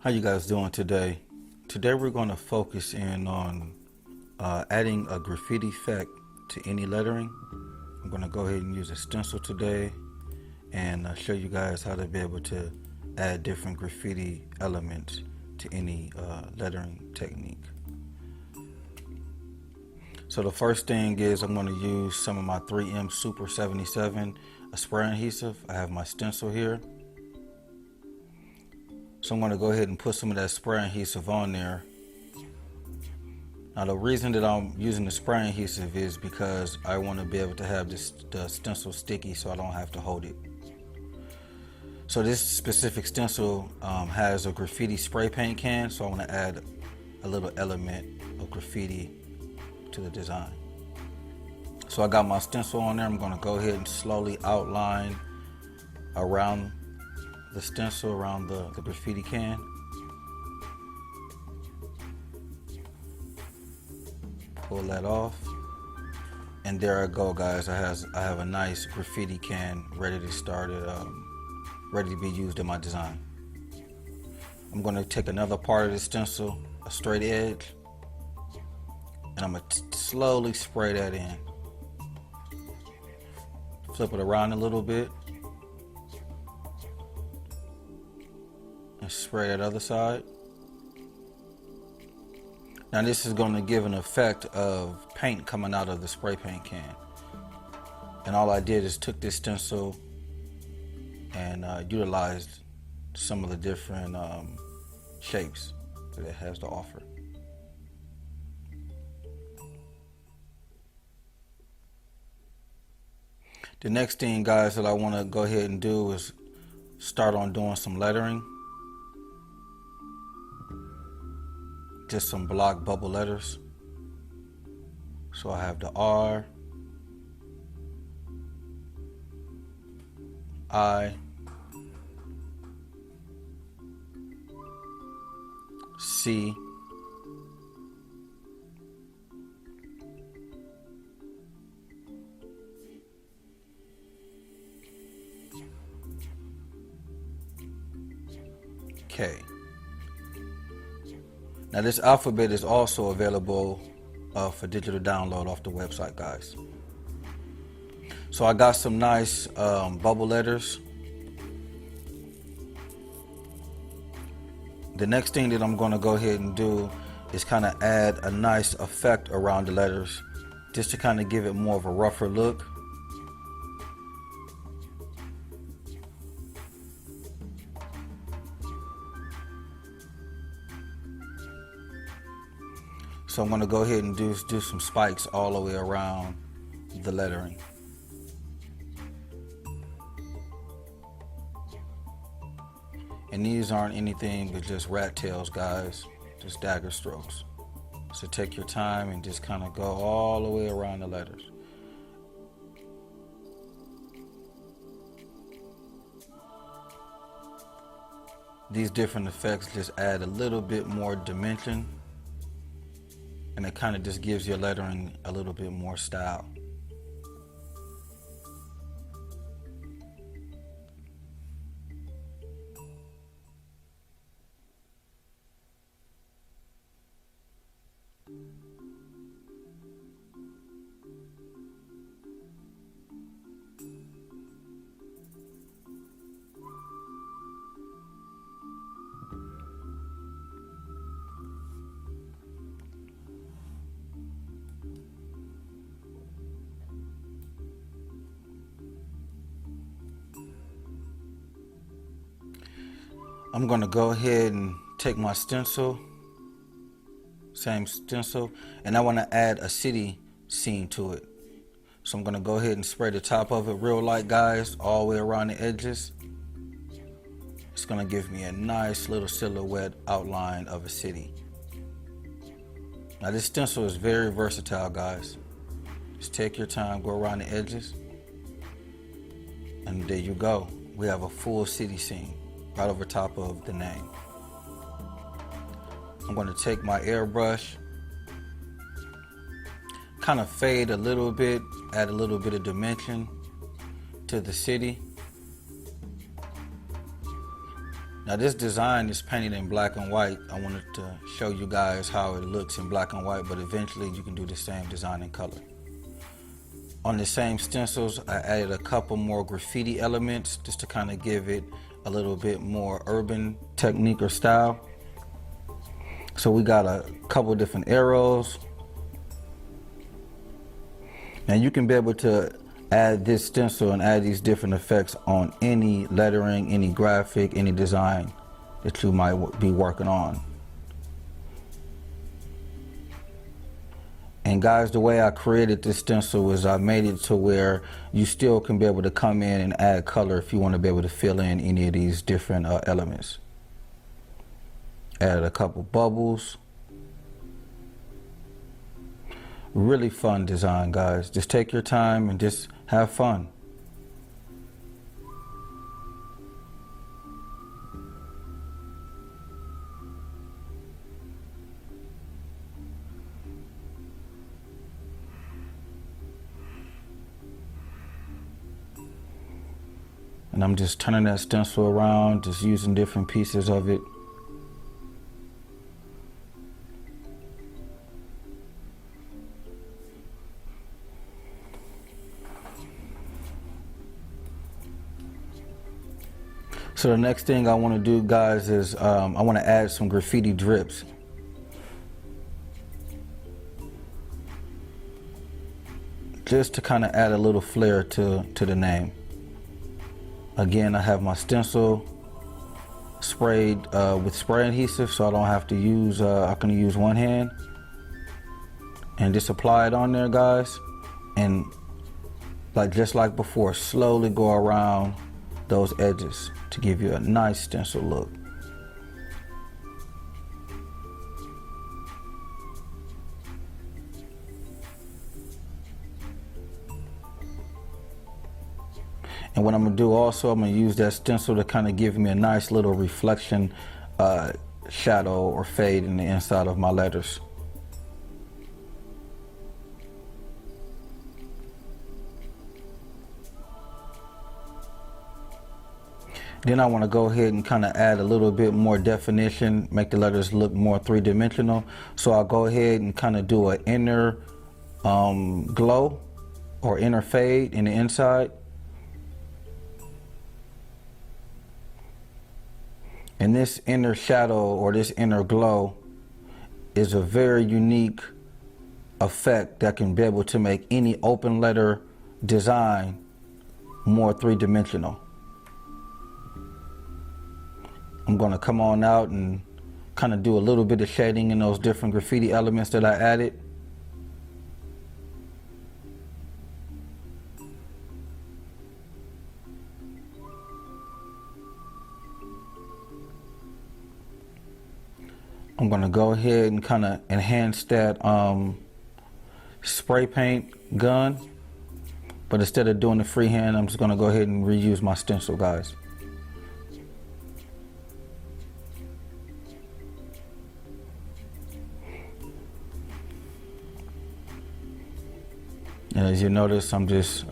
How you guys doing today? Today we're going to focus in on adding a graffiti effect to any lettering. I'm going to go ahead and use a stencil today and show you guys how to be able to add different graffiti elements to any lettering technique. So the first thing is I'm going to use some of my 3M Super 77 spray adhesive. I have my stencil here. So I'm going to go ahead and put some of that spray adhesive on there. Now the reason that I'm using the spray adhesive is because I want to be able to have the stencil sticky so I don't have to hold it. So this specific stencil has a graffiti spray paint can, so I want to add a little element of graffiti to the design. So I got my stencil on there. I'm going to go ahead and slowly outline around the stencil, around the graffiti can. Pull that off, and there I go, guys. I have a nice graffiti can ready to start it, ready to be used in my design. I'm going to take another part of the stencil, a straight edge, and I'm going to slowly spray that in. Flip it around a little bit and spray that other side. Now this is going to give an effect of paint coming out of the spray paint can. And all I did is took this stencil and utilized some of the different shapes that it has to offer. The next thing, guys, that I want to go ahead and do is start on doing some lettering. Just some block bubble letters. So I have the R, I, C, K. Now this alphabet is also available for digital download off the website, guys. So I got some nice bubble letters. The next thing that I'm going to go ahead and do is kind of add a nice effect around the letters, just to kind of give it more of a rougher look. So I'm going to go ahead and do some spikes all the way around the lettering. And these aren't anything but just rat tails, guys, just dagger strokes. So take your time and just kind of go all the way around the letters. These different effects just add a little bit more dimension, and it kind of just gives your lettering a little bit more style. I'm going to go ahead and take my stencil, same stencil, and I want to add a city scene to it. So I'm going to go ahead and spray the top of it real light, guys, all the way around the edges. It's going to give me a nice little silhouette outline of a city. Now this stencil is very versatile, guys. Just take your time, go around the edges, and there you go. We have a full city scene right over top of the name. I'm going to take my airbrush, kind of fade a little bit, add a little bit of dimension to the city. Now this design is painted in black and white. I wanted to show you guys how it looks in black and white, but eventually you can do the same design in color. On the same stencils, I added a couple more graffiti elements just to kind of give it a little bit more urban technique or style. So we got a couple different arrows. Now you can be able to add this stencil and add these different effects on any lettering, any graphic, any design that you might be working on. And guys, the way I created this stencil is I made it to where you still can be able to come in and add color if you want to be able to fill in any of these different elements. Added a couple bubbles. Really fun design, guys. Just take your time and just have fun. And I'm just turning that stencil around, just using different pieces of it. So the next thing I want to do, guys, is I want to add some graffiti drips. Just to kind of add a little flair to the name. Again, I have my stencil sprayed with spray adhesive, so I don't have to use, I can use one hand. And just apply it on there, guys. And just like before, slowly go around those edges to give you a nice stencil look. And what I'm gonna do also, I'm gonna use that stencil to kind of give me a nice little reflection shadow or fade in the inside of my letters. Then I want to go ahead and kind of add a little bit more definition, make the letters look more three-dimensional. So I'll go ahead and kind of do an inner glow or inner fade in the inside. And this inner shadow or this inner glow is a very unique effect that can be able to make any open letter design more three-dimensional. I'm going to come on out and kind of do a little bit of shading in those different graffiti elements that I added. I'm going to go ahead and kind of enhance that spray paint gun. But instead of doing the freehand, I'm just going to go ahead and reuse my stencil, guys. And as you notice, I'm just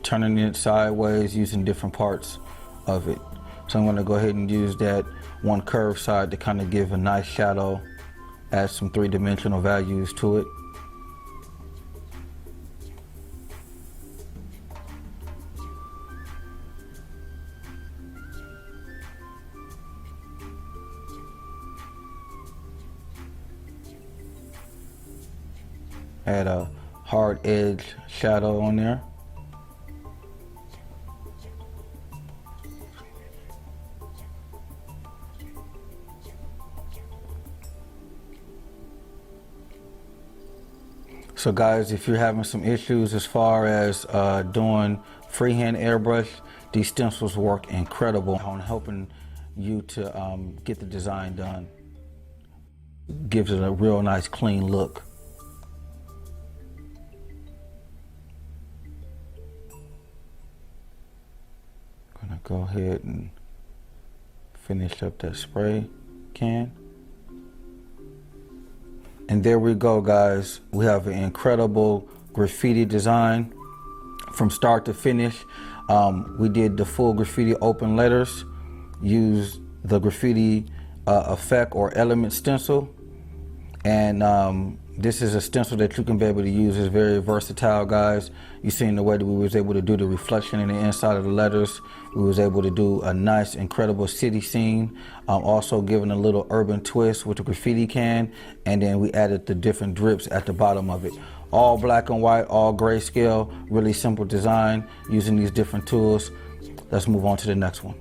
turning it sideways using different parts of it. So I'm going to go ahead and use that one curved side to kind of give a nice shadow, add some three-dimensional values to it. Add a hard edge shadow on there. So guys, if you're having some issues as far as doing freehand airbrush, these stencils work incredible on helping you to get the design done. Gives it a real nice clean look. Gonna go ahead and finish up that spray can. And there we go, guys. We have an incredible graffiti design from start to finish. We did the full graffiti open letters. use the graffiti effect or element stencil. And this is a stencil that you can be able to use. It's very versatile, guys. You seen the way that we was able to do the reflection in the inside of the letters. We was able to do a nice, incredible city scene. Also giving a little urban twist with the graffiti can. And then we added the different drips at the bottom of it. All black and white, all grayscale, really simple design using these different tools. Let's move on to the next one.